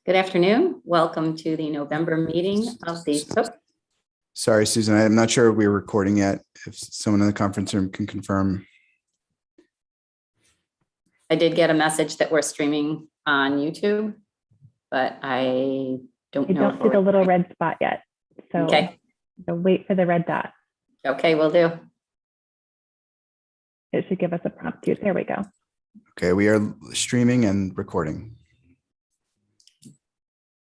Good afternoon. Welcome to the November meeting of the Sorry, Susan, I'm not sure if we're recording yet. If someone in the conference room can confirm. I did get a message that we're streaming on YouTube, but I don't know. I don't see the little red spot yet. So, Okay. So wait for the red dot. Okay, will do. It should give us a prompt too. There we go. Okay, we are streaming and recording.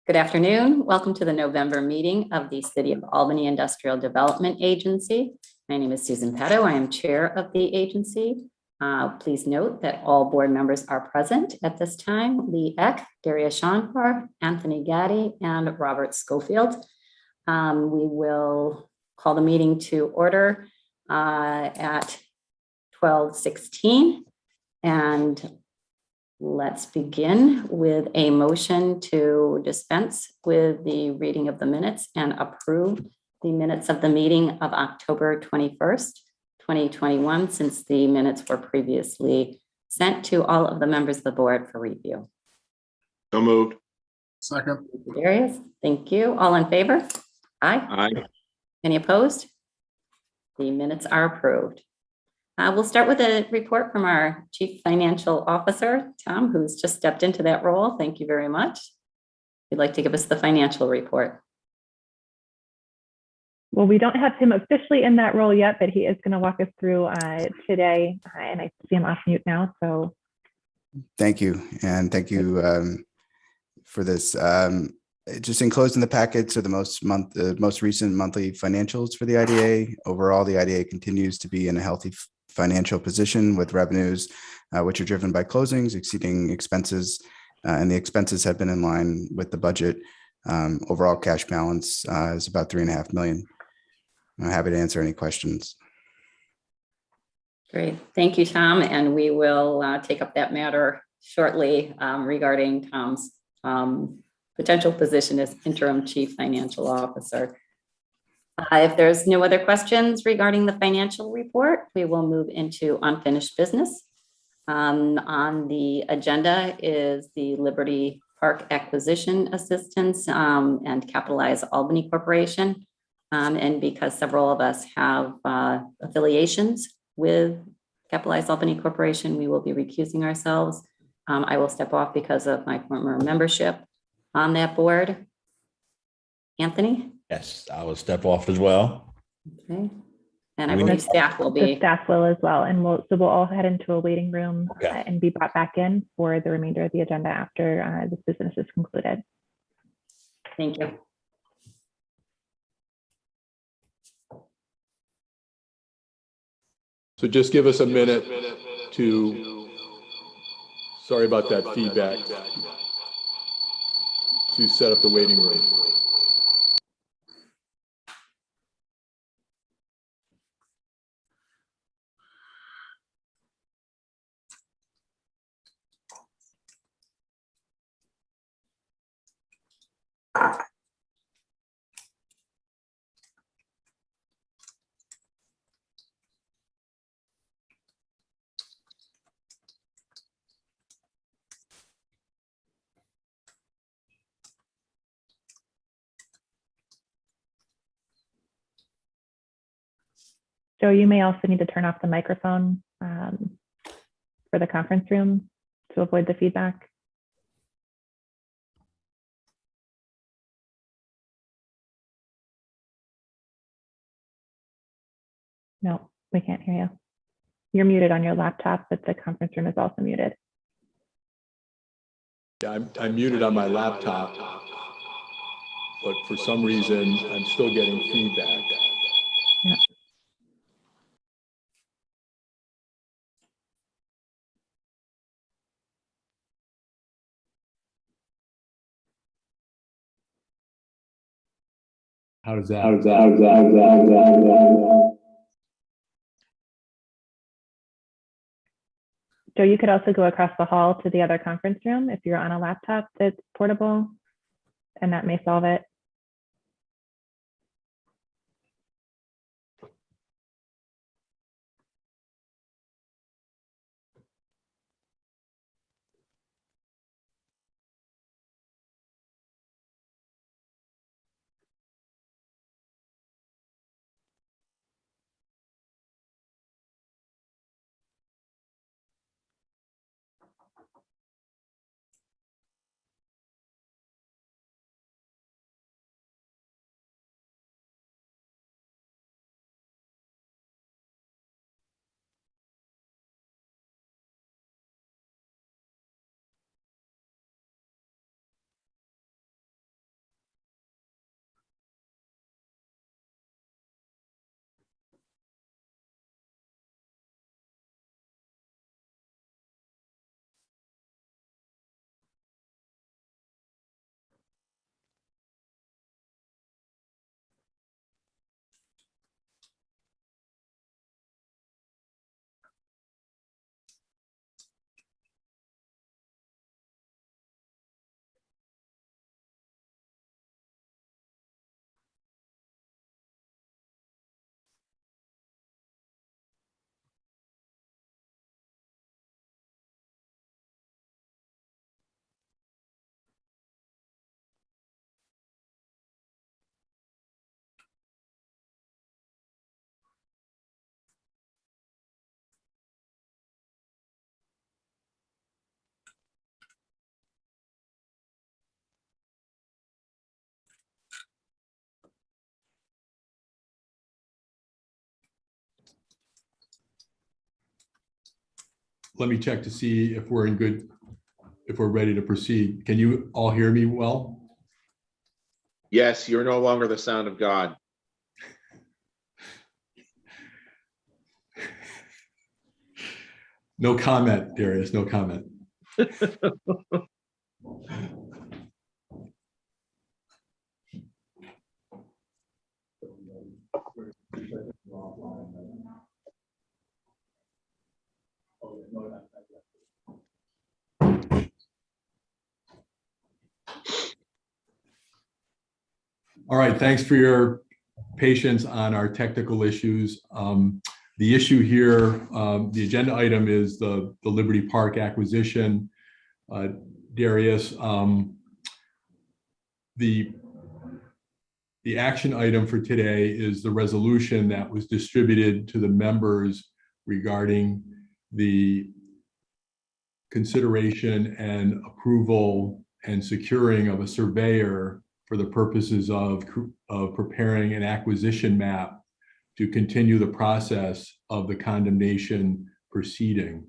Good afternoon. Welcome to the November meeting of the City of Albany Industrial Development Agency. My name is Susan Petto. I am chair of the agency. Please note that all board members are present at this time. Lee Eck, Daria Shankar, Anthony Gaddy, and Robert Schofield. We will call the meeting to order at 12:16, and let's begin with a motion to dispense with the reading of the minutes and approve the minutes of the meeting of October 21st, 2021, since the minutes were previously sent to all of the members of the board for review. So moved. Second. Darius, thank you. All in favor? Aye. Aye. Any opposed? The minutes are approved. We'll start with a report from our Chief Financial Officer, Tom, who's just stepped into that role. Thank you very much. You'd like to give us the financial report. Well, we don't have him officially in that role yet, but he is going to walk us through today. And I see him off mute now. So Thank you. And thank you for this. Just enclosed in the packets are the most recent monthly financials for the IDA. Overall, the IDA continues to be in a healthy financial position with revenues, which are driven by closings exceeding expenses, and the expenses have been in line with the budget. Overall cash balance is about $3.5 million. I'm happy to answer any questions. Great. Thank you, Tom. And we will take up that matter shortly regarding Tom's potential position as interim Chief Financial Officer. If there's no other questions regarding the financial report, we will move into unfinished business. On the agenda is the Liberty Park Acquisition Assistance and Capitalize Albany Corporation. And because several of us have affiliations with Capitalize Albany Corporation, we will be recusing ourselves. I will step off because of my former membership on that board. Anthony? Yes, I will step off as well. Okay. And I believe staff will the be. staff will as well. And we'll all head into a waiting room and be brought back in for the remainder of the agenda after this business is concluded. Thank you. So just give us a minute to, sorry about that feedback, to set up the waiting room. Joe, you may also need to turn off the microphone for the conference room to avoid the feedback. No, we can't hear you. You're muted on your laptop, but the conference room is also muted. Yeah, I'm muted on my laptop, but for some reason, I'm still getting feedback. Yeah. How does that? Joe, you could also go across the hall to the other conference room if you're on a laptop that's portable, and that may solve it. let me check to see if we're if we're ready to proceed. Can you all hear me well? Yes, you're no longer the sound of God. No comment, Darius, no comment. All right, thanks for your patience on our technical issues. The issue here, the agenda item is the Liberty Park acquisition. Darius, the action item for today is the resolution that was distributed to the members regarding the consideration and approval and securing of a surveyor for the purposes of preparing an acquisition map to continue the process of the condemnation proceeding.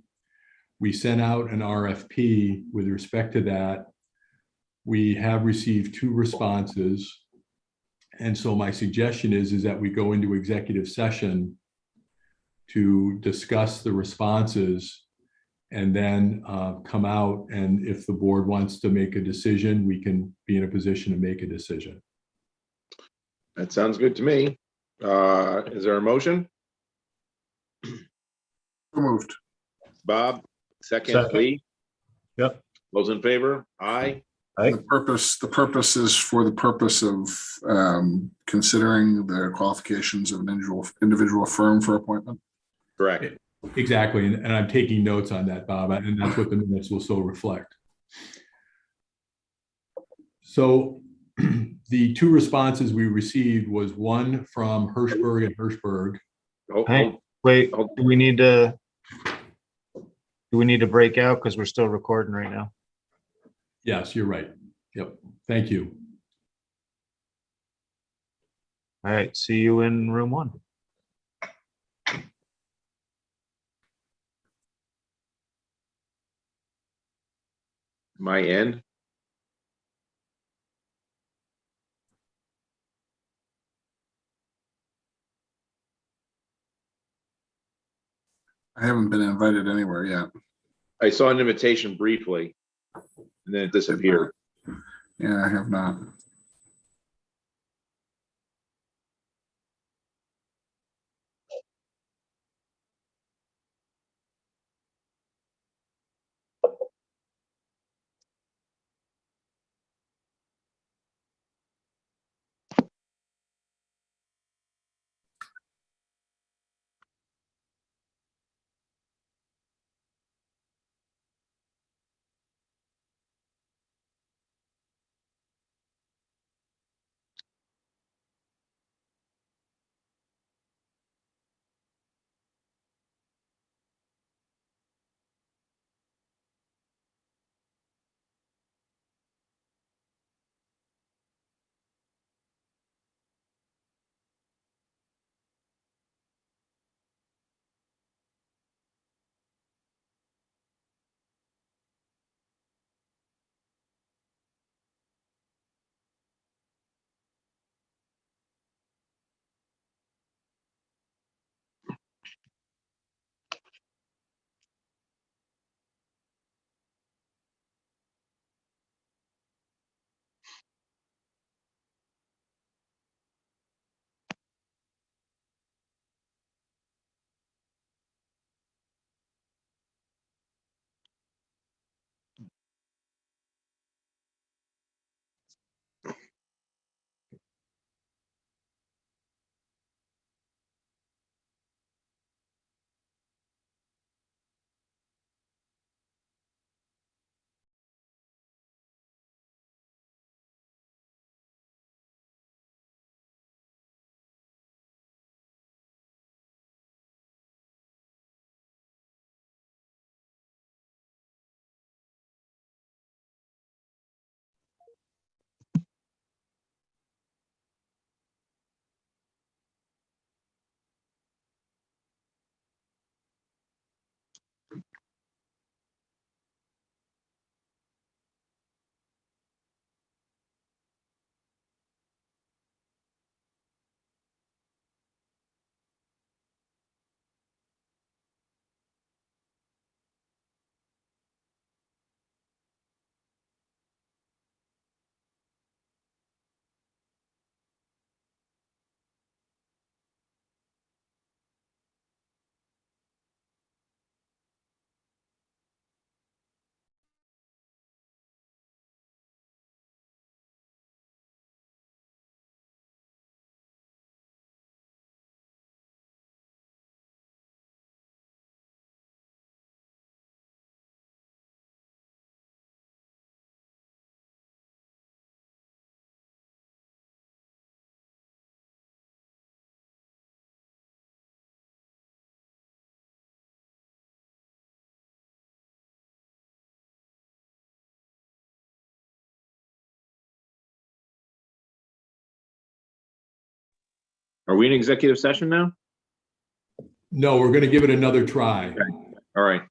We sent out an RFP with respect to that. We have received 2 responses. And so my suggestion is that we go into executive session to discuss the responses and then come out. And if the board wants to make a decision, we can be in a position to make a decision. That sounds good to me. Is there a motion? Moved. Bob, second, Second. Lee? Yep. Those in favor? Aye. The purpose is for the purpose of considering the qualifications of an individual firm for appointment. Correct. Exactly. And I'm taking notes on that, Bob, and that's what the minutes will so reflect. So the 2 responses we received was one from Hirschberg and Hirschberg. Oh, Hey, wait, do we need to break out because we're still recording right now? Yes, you're right. Yep. Thank you. All right, see you in room 1. my end. I haven't been invited anywhere yet. I saw an invitation briefly and then it disappeared. Yeah, I have not. Are we in executive session now? No, we're going to give it another try. All right.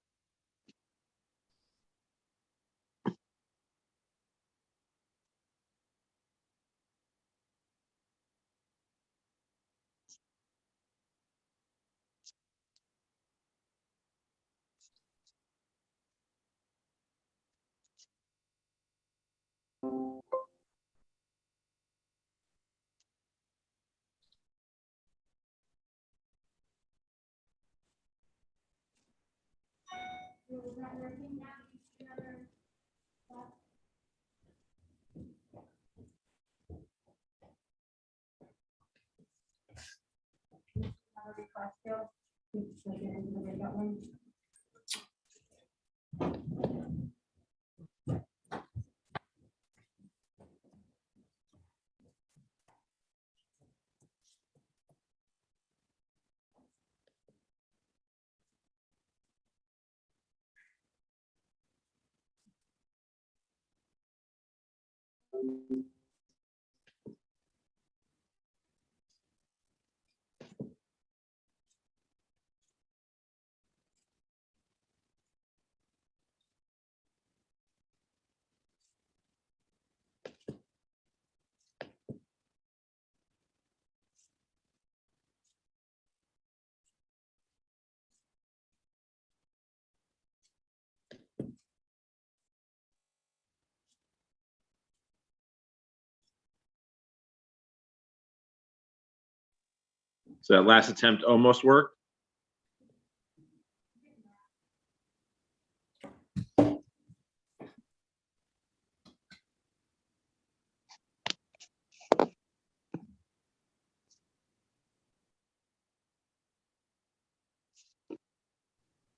So that last attempt almost worked.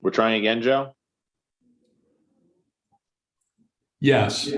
We're trying again, Joe? Yes.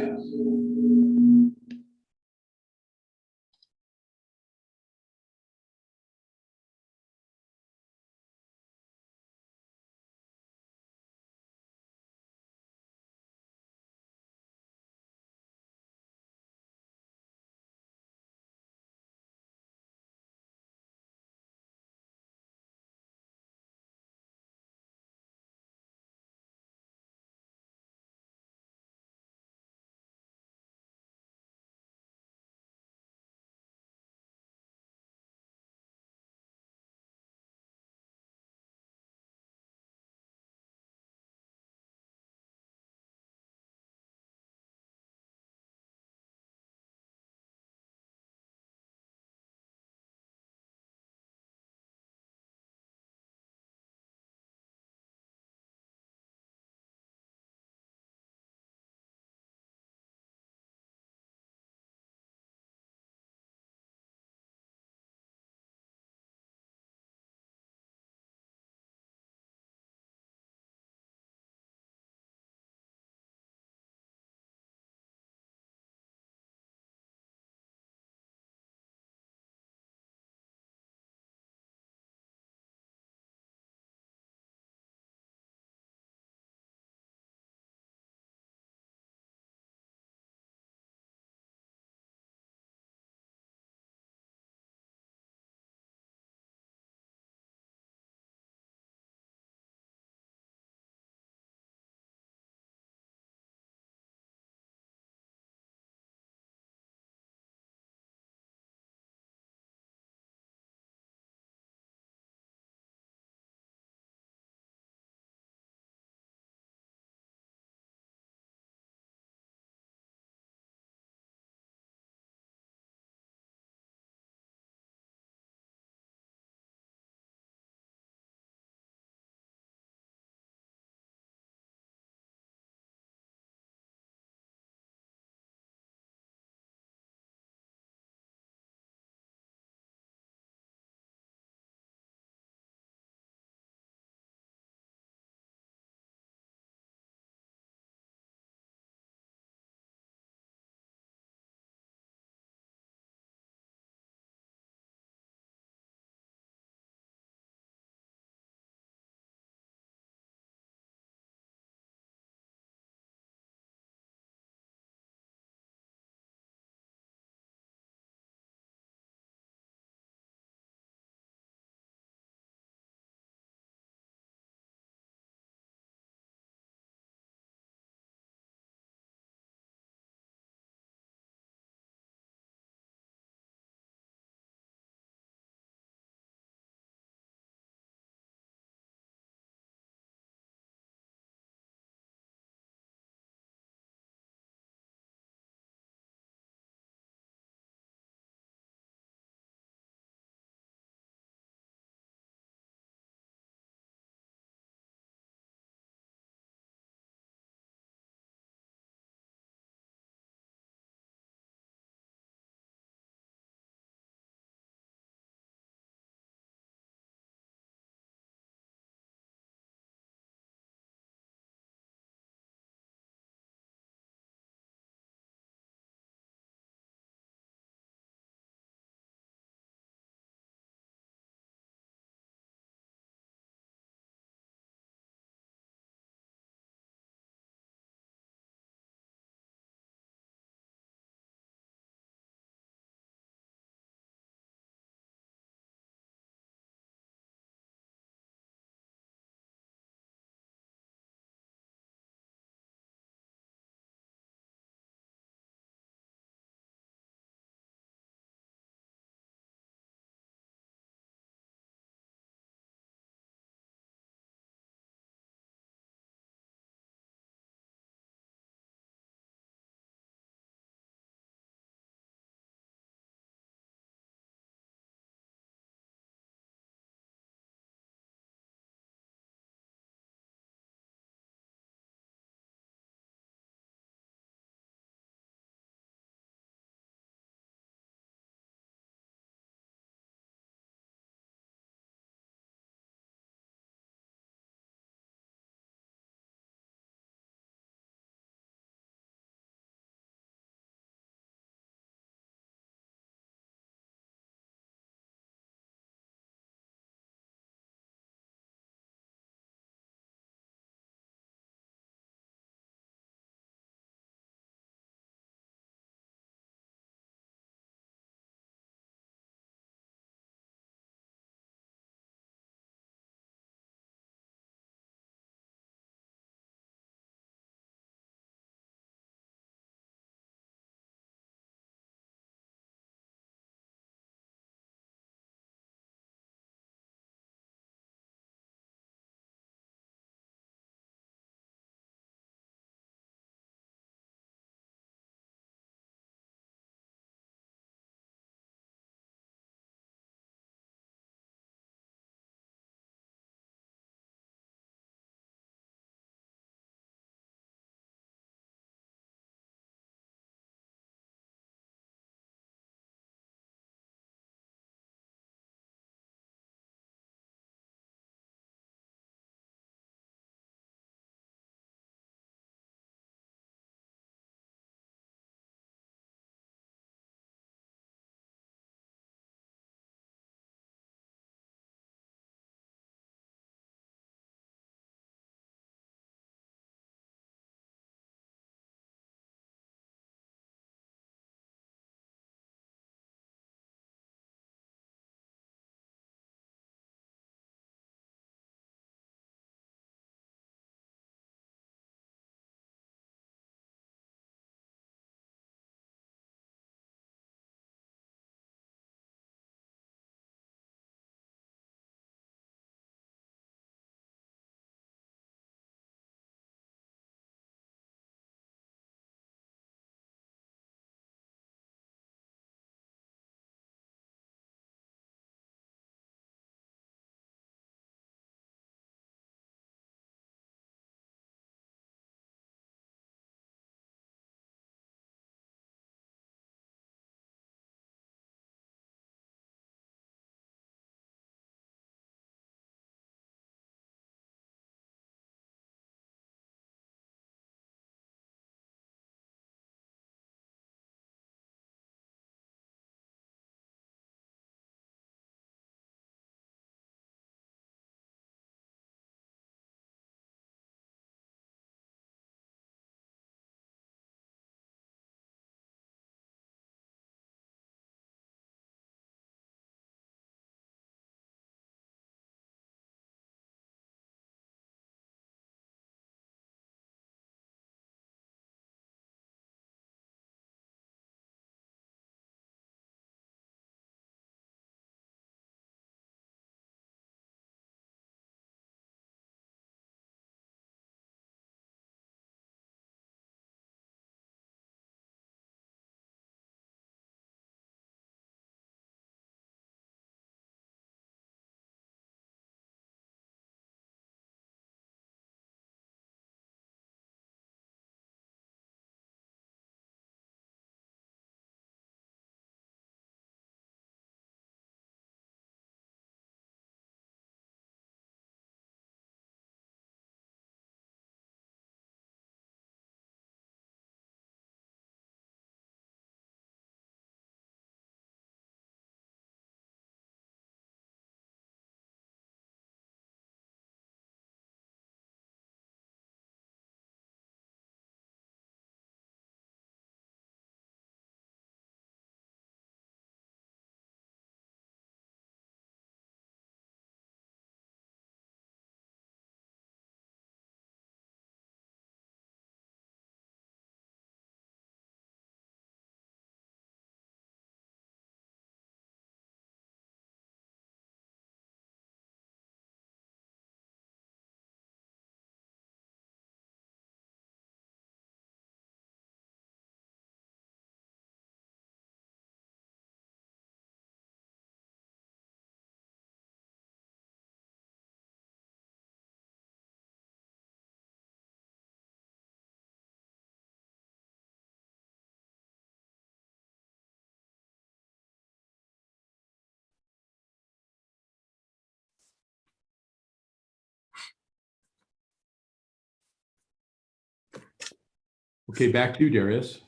Okay, back to you, Darius.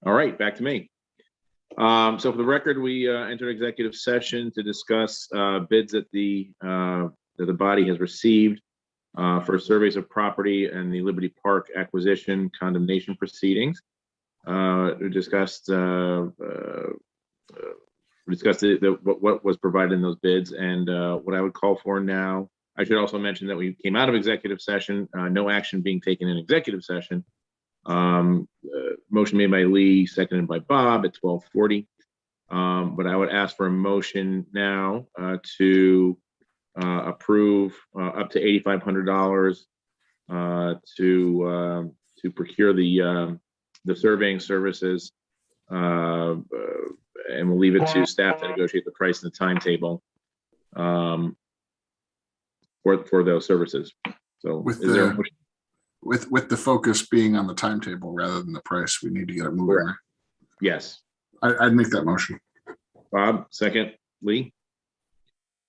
All right, back to me. So for the record, we entered executive session to discuss bids that the body has received for surveys of property and the Liberty Park acquisition condemnation proceedings. We discussed what was provided in those bids, and what I would call for now. I should also mention that we came out of executive session, no action being taken in executive session. Motion made by Lee, seconded by Bob at 12:40. But I would ask for a motion now to approve up to $8,500 to procure the surveying services, and we'll leave it to staff to negotiate the price and the timetable for those services. So With is there a the- motion? With the focus being on the timetable rather than the price, we need to get it moving. Correct. Yes. I'd make that motion. Bob, second. Lee?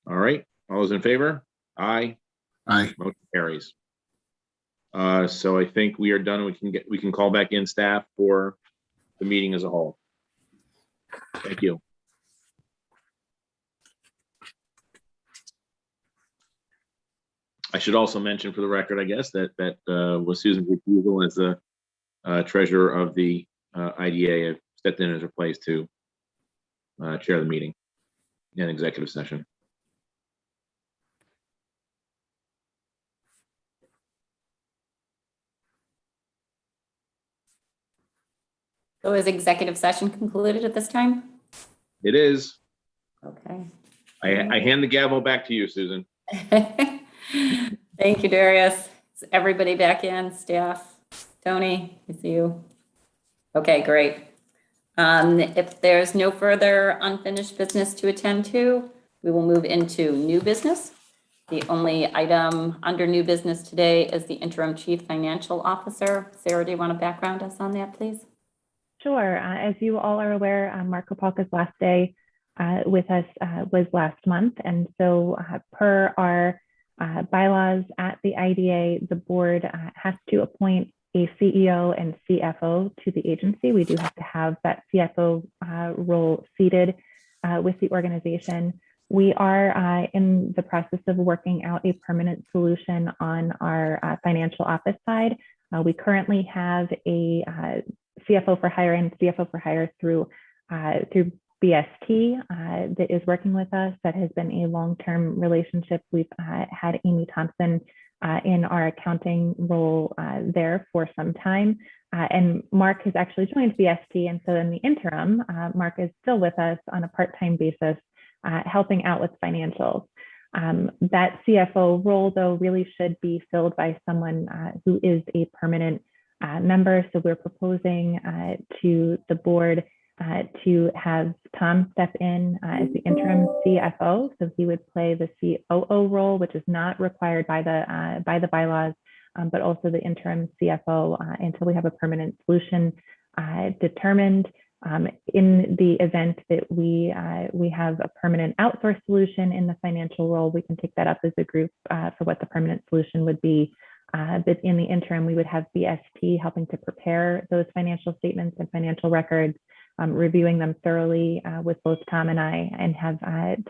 All right. All those in favor? Aye. Aye. Motion carries. So I think we are done. We can call back in staff for the meeting as a whole. Thank you. I should also mention for the record, I guess, that was Susan Bugle as the treasurer of the IDA. I've stepped in as her place to chair the meeting in executive session. So is executive session concluded at this time? It is. Okay. I hand the gavel back to you, Susan. Thank you, Darius. Is everybody back in, staff? Tony, I see you. Okay, great. If there's no further unfinished business to attend to, we will move into new business. The only item under new business today is the interim chief financial officer. Sarah, do you want to background us on that, please? Sure. As you all are aware, Mark Kopalka's last day with us was last month. And so per our bylaws at the IDA, the board has to appoint a CEO and CFO to the agency. We do have to have that CFO role seated with the organization. We are in the process of working out a permanent solution on our financial office side. We currently have a CFO for hire and CFO for hire through BST that is working with us. That has been a long-term relationship. We've had Amy Thompson in our accounting role there for some time. And Mark has actually joined BST. And so in the interim, Mark is still with us on a part-time basis, helping out with financials. That CFO role, though, really should be filled by someone who is a permanent member. So we're proposing to the board to have Tom step in as the interim CFO. So he would play the COO role, which is not required by the bylaws, but also the interim CFO until we have a permanent solution determined. In the event that we have a permanent outsourced solution in the financial role, we can take that up as a group for what the permanent solution would be. But in the interim, we would have BST helping to prepare those financial statements and financial records, reviewing them thoroughly with both Tom and I, and have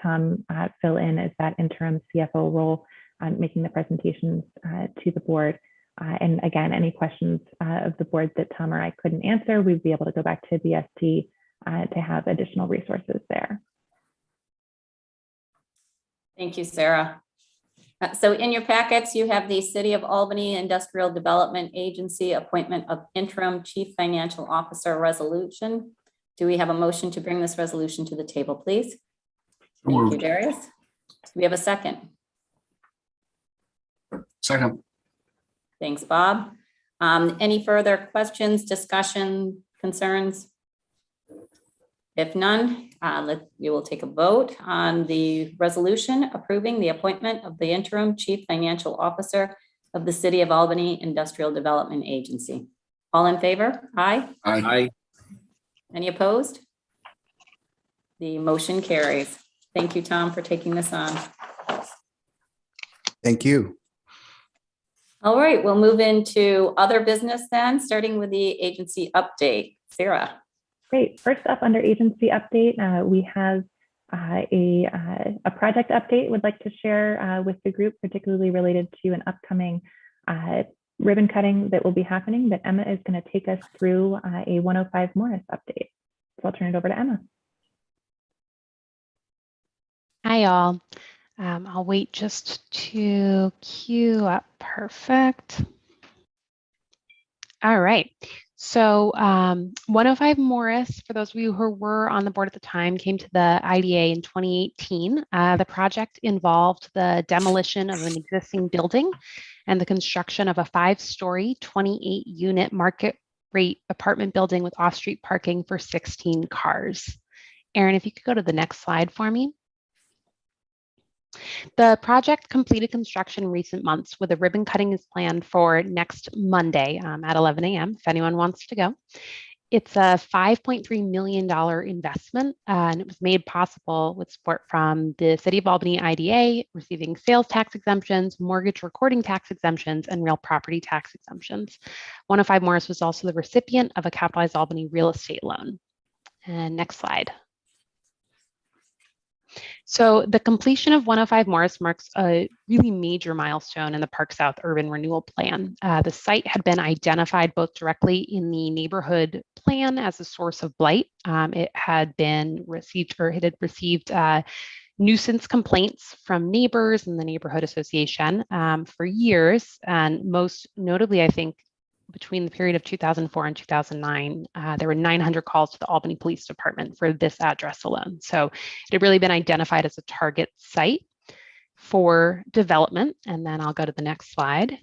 Tom fill in as that interim CFO role, making the presentations to the board. And again, any questions of the board that Tom or I couldn't answer, we'd be able to go back to BST to have additional resources there. Thank you, Sarah. So in your packets, you have the City of Albany Industrial Development Agency appointment of interim chief financial officer resolution. Do we have a motion to bring this resolution to the table, please? Thank you, Darius. Do we have a second? Second. Thanks, Bob. Any further questions, discussion, concerns? If none, we will take a vote on the resolution approving the appointment of the interim chief financial officer of the City of Albany Industrial Development Agency. All in favor? Aye. Aye. Any opposed? The motion carries. Thank you, Tom, for taking this on. Thank you. All right, we'll move into other business then, starting with the agency update. Sarah. Great. First up under agency update, we have a project update we'd like to share with the group, particularly related to an upcoming ribbon cutting that will be happening, that Emma is going to take us through a 105 Morris update. So I'll turn it over to Emma. Hi, all. I'll wait just to queue up. Perfect. All right. So 105 Morris, for those of you who were on the board at the time, came to the IDA in 2018. The project involved the demolition of an existing building and the construction of a 5-story, 28-unit market rate apartment building with off-street parking for 16 cars. Erin, if you could go to the next slide for me. The project completed construction in recent months, with a ribbon cutting is planned for next Monday at 11 a.m. if anyone wants to go. It's a $5.3 million investment, and it was made possible with support from the City of Albany IDA, receiving sales tax exemptions, mortgage recording tax exemptions, and real property tax exemptions. 105 Morris was also the recipient of a Capitalized Albany real estate loan. And next slide. So the completion of 105 Morris marks a really major milestone in the Park South Urban Renewal Plan. The site had been identified both directly in the neighborhood plan as a source of blight. It had been received, or it had received nuisance complaints from neighbors and the neighborhood association for years. And most notably, I think, between the period of 2004 and 2009, there were 900 calls to the Albany Police Department for this address alone. So it had really been identified as a target site for development. And then I'll go to the next slide.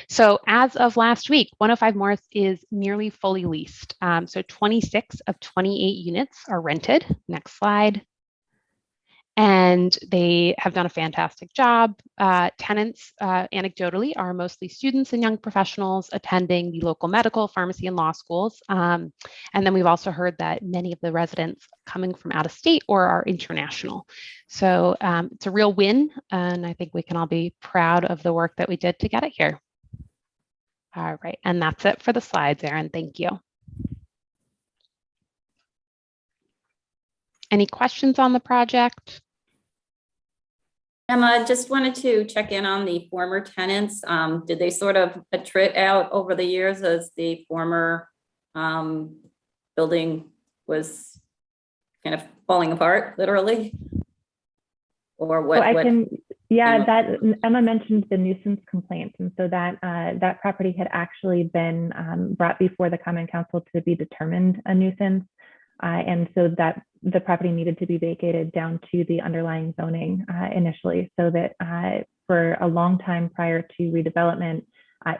So as of last week, 105 Morris is nearly fully leased. So 26 of 28 units are rented. Next slide. And they have done a fantastic job. Tenants, anecdotally, are mostly students and young professionals attending the local medical, pharmacy, and law schools. And then we've also heard that many of the residents coming from out of state or are international. So it's a real win, and I think we can all be proud of the work that we did to get it here. All right, and that's it for the slides, Erin. Thank you. Any questions on the project? Emma, just wanted to check in on the former tenants. Did they sort of attrit out over the years as the former building was kind of falling apart, literally? Or what? That Emma mentioned the nuisance complaints, and so that that property had actually been brought before the Common Council to be determined a nuisance. And so that the property needed to be vacated down to the underlying zoning initially, so that for a long time prior to redevelopment,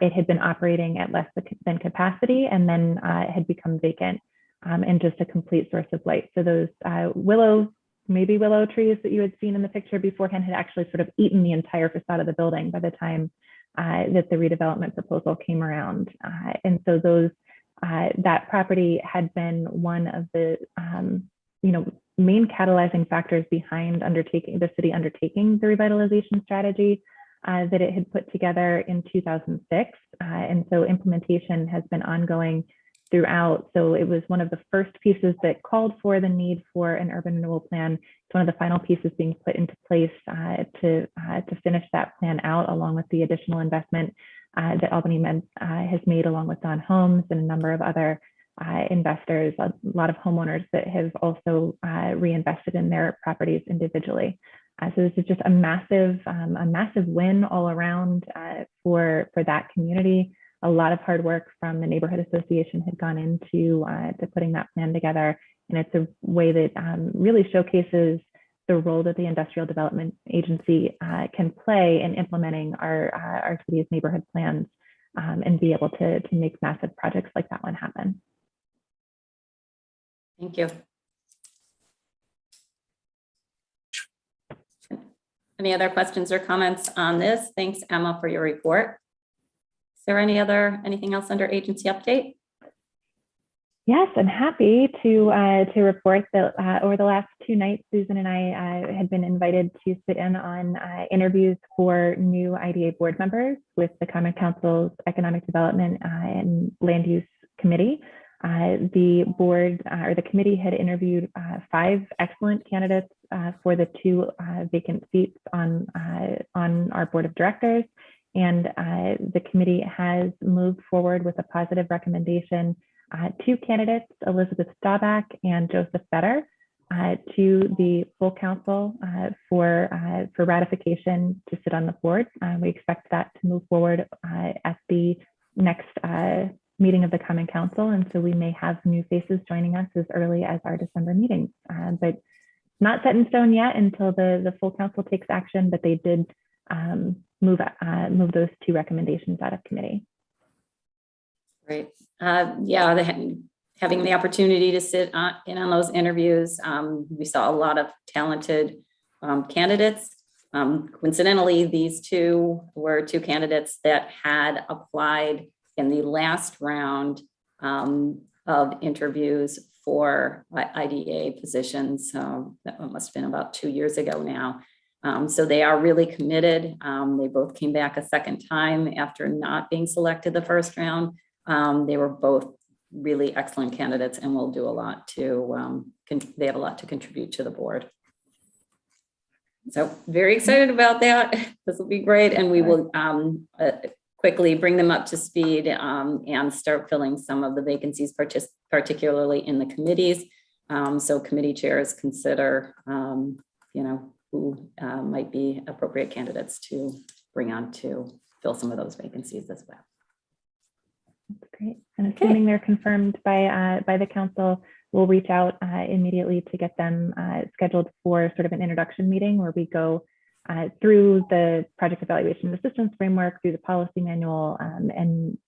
it had been operating at less than capacity, and then it had become vacant and just a complete source of light. So those willow trees that you had seen in the picture beforehand had actually sort of eaten the entire facade of the building by the time that the redevelopment proposal came around. And so those that property had been one of the main catalyzing factors behind the city undertaking the revitalization strategy that it had put together in 2006. And so implementation has been ongoing throughout. So it was one of the first pieces that called for the need for an urban renewal plan. It's one of the final pieces being put into place to finish that plan out, along with the additional investment that Albany Med has made, along with Don Homes and a number of other investors, a lot of homeowners that have also reinvested in their properties individually. So this is just a massive win all around for that community. A lot of hard work from the neighborhood association had gone into to putting that plan together, and it's a way that really showcases the role that the Industrial Development Agency can play in implementing our city's neighborhood plans and be able to make massive projects like that one happen. Thank you. Any other questions or comments on this? Thanks, Emma, for your report. Is there anything else under agency update? Yes, I'm happy to report that over the last 2 nights, Susan and I had been invited to sit in on interviews for new IDA board members with the Common Council's Economic Development and Land Use Committee. The board or the committee had interviewed 5 excellent candidates for the 2 vacant seats on our board of directors, and the committee has moved forward with a positive recommendation. 2 candidates, Elizabeth Staubach and Joseph Fetter, to the full council for ratification to sit on the board. We expect that to move forward at the next meeting of the Common Council, and so we may have new faces joining us as early as our December meetings. But not set in stone yet until the full council takes action, but they did move those 2 recommendations out of committee. Great. Yeah, having the opportunity to sit in on those interviews, we saw a lot of talented candidates. Coincidentally, these 2 were 2 candidates that had applied in the last round of interviews for IDA positions. That must have been about 2 years ago now. So they are really committed. They both came back a second time after not being selected the first round. They were both really excellent candidates and will do a lot to, they have a lot to contribute to the board. So very excited about that. This will be great. And we will quickly bring them up to speed and start filling some of the vacancies, particularly in the committees. So committee chairs consider, who might be appropriate candidates to bring on to fill some of those vacancies as well. That's great. And assuming they're confirmed by the council, we'll reach out immediately to get them scheduled for sort of an introduction meeting where we go through the project evaluation assistance framework, through the policy manual, and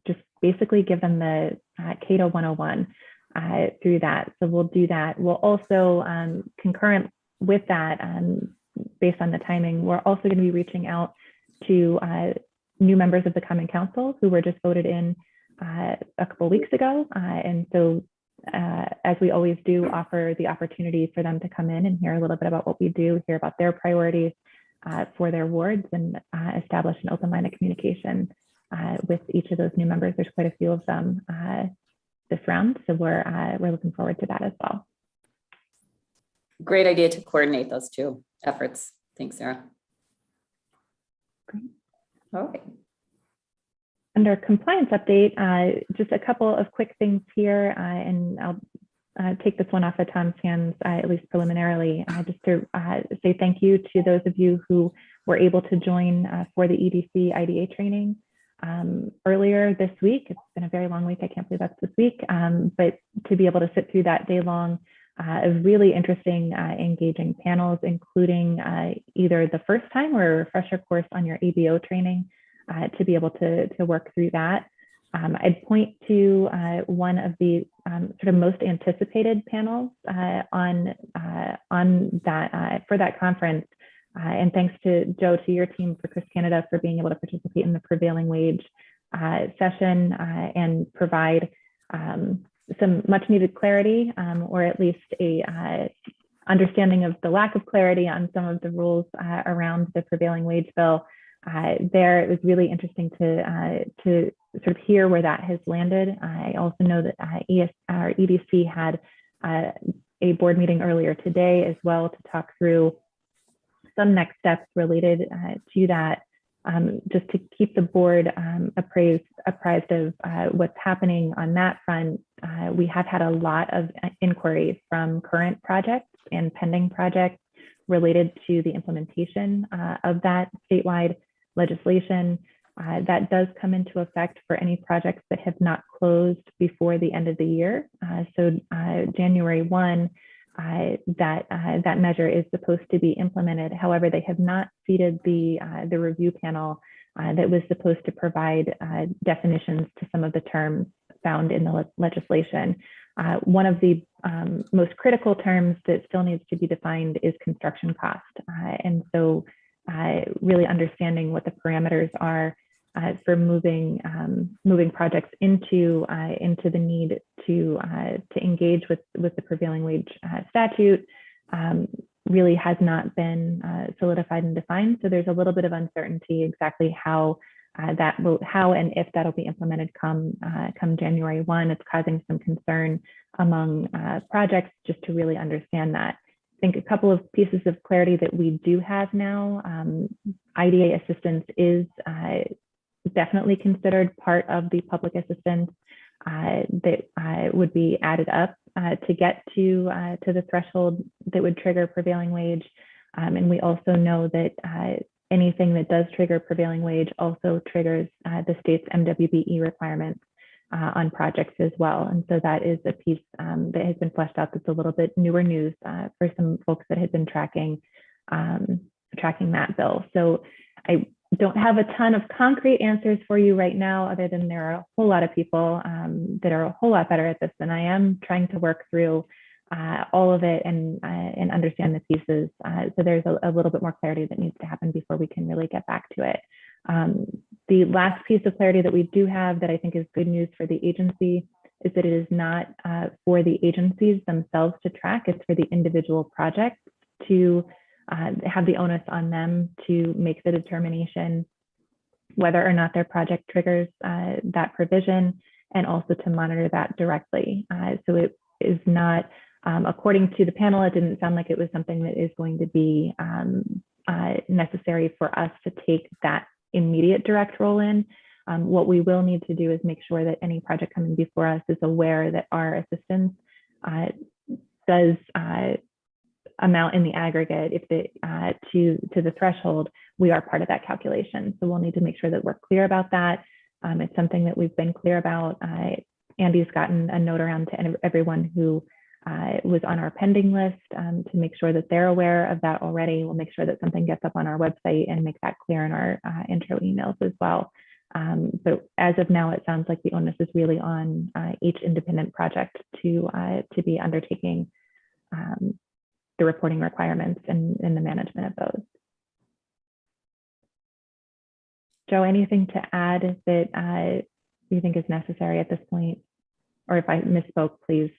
just basically give them the CATO 101 through that. So we'll do that. We'll also, concurrent with that, based on the timing, we're also going to be reaching out to new members of the Common Council who were just voted in a couple of weeks ago. And so as we always do, offer the opportunity for them to come in and hear a little bit about what we do, hear about their priorities for their wards, and establish an open line of communication with each of those new members. There's quite a few of them this round, so we're looking forward to that as well. Great idea to coordinate those 2 efforts. Thanks, Sarah. Great. All right. Under compliance update, just a couple of quick things here, and I'll take this one off of Tom's hands, at least preliminarily, just to say thank you to those of you who were able to join for the EDC IDA training earlier this week. It's been a very long week. I can't believe that's this week, but to be able to sit through that day long of really interesting, engaging panels, including either the first time or a refresher course on your ABO training, to be able to work through that. I'd point to one of the sort of most anticipated panels on that for that conference. And thanks to Joe, to your team, for Chris Canada, for being able to participate in the prevailing wage session and provide some much needed clarity, or at least a understanding of the lack of clarity on some of the rules around the prevailing wage bill. There, it was really interesting to sort of hear where that has landed. I also know that EDC had a board meeting earlier today as well to talk through some next steps related to that, just to keep the board apprised of what's happening on that front. We have had a lot of inquiries from current projects and pending projects related to the implementation of that statewide legislation. That does come into effect for any projects that have not closed before the end of the year. So January 1, that measure is supposed to be implemented. However, they have not seated the review panel that was supposed to provide definitions to some of the terms found in the legislation. One of the most critical terms that still needs to be defined is construction cost. And so really understanding what the parameters are for moving projects into the need to engage with the prevailing wage statute really has not been solidified and defined. So there's a little bit of uncertainty exactly how and if that'll be implemented come January 1. It's causing some concern among projects just to really understand that. I think a couple of pieces of clarity that we do have now, IDA assistance is definitely considered part of the public assistance that would be added up to get to the threshold that would trigger prevailing wage. And we also know that anything that does trigger prevailing wage also triggers the state's MWBE requirements on projects as well. And so that is a piece that has been fleshed out that's a little bit newer news for some folks that had been tracking that bill. So I don't have a ton of concrete answers for you right now, other than there are a whole lot of people that are a whole lot better at this than I am, trying to work through all of it and understand the pieces. So there's a little bit more clarity that needs to happen before we can really get back to it. The last piece of clarity that we do have that I think is good news for the agency is that it is not for the agencies themselves to track, it's for the individual projects to have the onus on them to make the determination whether or not their project triggers that provision, and also to monitor that directly. So it is not, according to the panel, it didn't sound like it was something that is going to be necessary for us to take that immediate direct role in. What we will need to do is make sure that any project coming before us is aware that our assistance does amount in the aggregate if to the threshold, we are part of that calculation. So we'll need to make sure that we're clear about that. It's something that we've been clear about. Andy's gotten a note around to everyone who was on our pending list to make sure that they're aware of that already. We'll make sure that something gets up on our website and make that clear in our intro emails as well. But as of now, it sounds like the onus is really on each independent project to be undertaking the reporting requirements and the management of those. Joe, anything to add that you think is necessary at this point? Or if I misspoke, please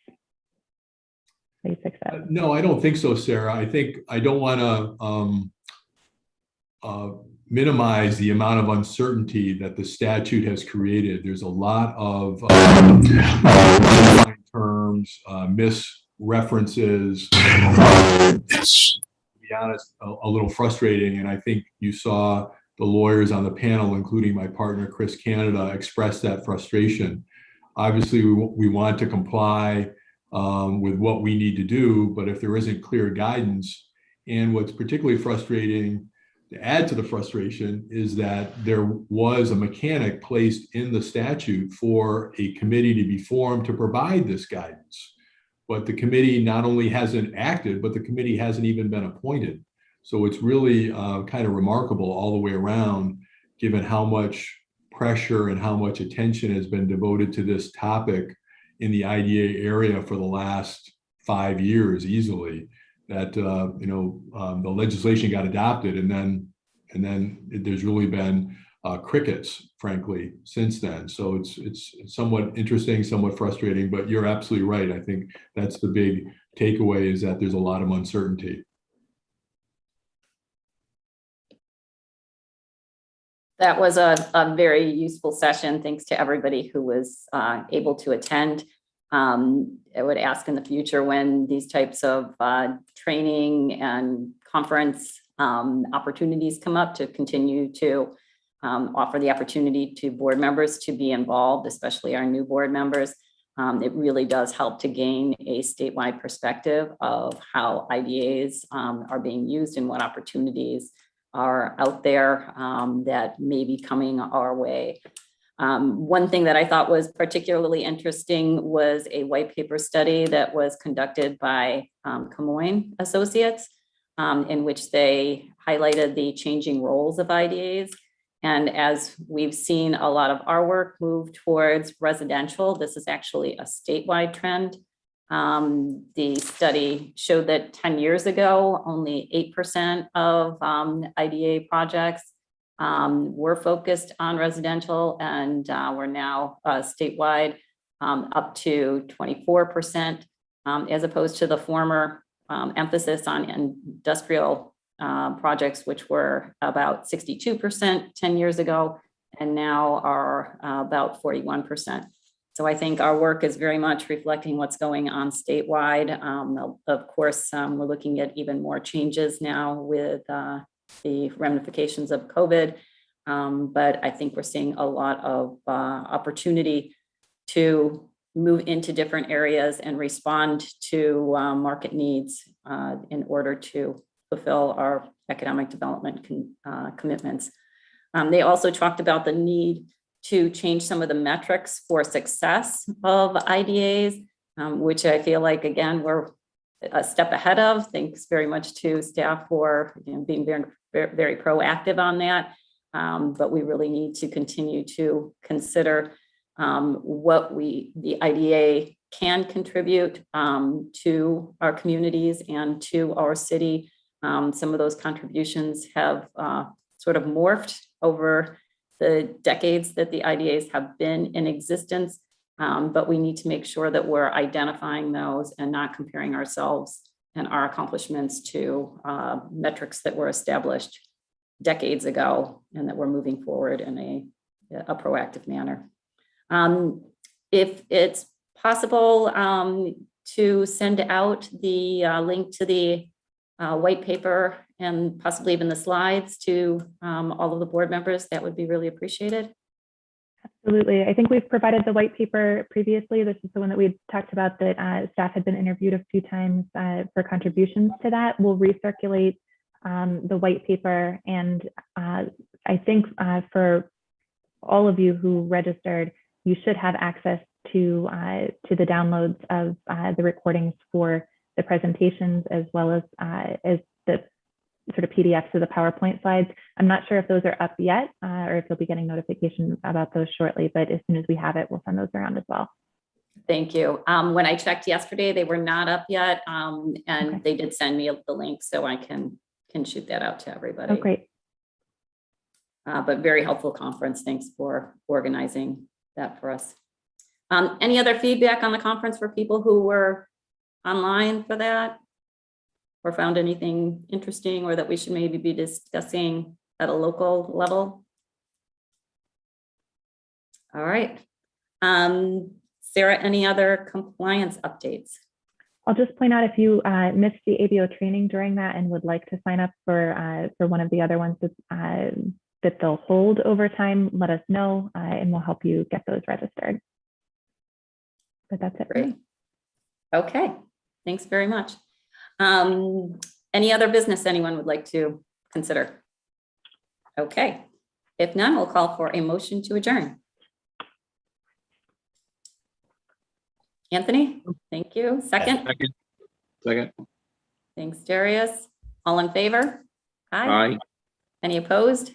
fix that. No, I don't think so, Sarah. I think I don't want to minimize the amount of uncertainty that the statute has created. There's a lot of terms, misreferences. It's, to be honest, a little frustrating. And I think you saw the lawyers on the panel, including my partner, Chris Canada, express that frustration. Obviously, we want to comply with what we need to do, but if there isn't clear guidance, and what's particularly frustrating to add to the frustration is that there was a mechanic placed in the statute for a committee to be formed to provide this guidance. But the committee not only hasn't acted, but the committee hasn't even been appointed. So it's really kind of remarkable all the way around, given how much pressure and how much attention has been devoted to this topic in the IDA area for the last 5 years easily, that the legislation got adopted, and then there's really been crickets, frankly, since then. So it's somewhat interesting, somewhat frustrating, but you're absolutely right. I think that's the big takeaway, is that there's a lot of uncertainty. That was a very useful session. Thanks to everybody who was able to attend. I would ask in the future, when these types of training and conference opportunities come up, to continue to offer the opportunity to board members to be involved, especially our new board members. It really does help to gain a statewide perspective of how IDAs are being used and what opportunities are out there that may be coming our way. One thing that I thought was particularly interesting was a white paper study that was conducted by Camoin Associates, in which they highlighted the changing roles of IDAs. And as we've seen a lot of our work move towards residential, this is actually a statewide trend. The study showed that 10 years ago, only 8% of IDA projects We're focused on residential, and we're now statewide up to 24%, as opposed to the former emphasis on industrial projects, which were about 62% 10 years ago, and now are about 41%. So I think our work is very much reflecting what's going on statewide. Of course, we're looking at even more changes now with the ramifications of COVID. But I think we're seeing a lot of opportunity to move into different areas and respond to market needs in order to fulfill our economic development commitments. They also talked about the need to change some of the metrics for success of IDAs, which I feel like, again, we're a step ahead of. Thanks very much to staff for being very, very proactive on that. But we really need to continue to consider what the IDA can contribute to our communities and to our city. Some of those contributions have sort of morphed over the decades that the IDAs have been in existence, but we need to make sure that we're identifying those and not comparing ourselves and our accomplishments to metrics that were established decades ago, and that we're moving forward in a proactive manner. If it's possible to send out the link to the white paper and possibly even the slides to all of the board members, that would be really appreciated. Absolutely. I think we've provided the white paper previously. This is the one that we talked about that staff had been interviewed a few times for contributions to that. We'll recirculate the white paper. And I think for all of you who registered, you should have access to the downloads of the recordings for the presentations, as well as the sort of PDFs of the PowerPoint slides. I'm not sure if those are up yet or if you'll be getting notification about those shortly, but as soon as we have it, we'll send those around as well. Thank you. When I checked yesterday, they were not up yet, and Okay. they did send me the link, so I can shoot that out to everybody. Oh, great. But very helpful conference. Thanks for organizing that for us. Any other feedback on the conference for people who were online for that, or found anything interesting, or that we should maybe be discussing at a local level? All right. Sarah, any other compliance updates? I'll just point out, if you missed the ABO training during that and would like to sign up for one of the other ones that they'll hold over time, let us know and we'll help you get those registered. But that's it. Great. Okay, thanks very much. Any other business anyone would like to consider? Okay, if none, we'll call for a motion to adjourn. Anthony, thank you. Second? Second. Thanks, Darius. All in favor? Aye. Any opposed?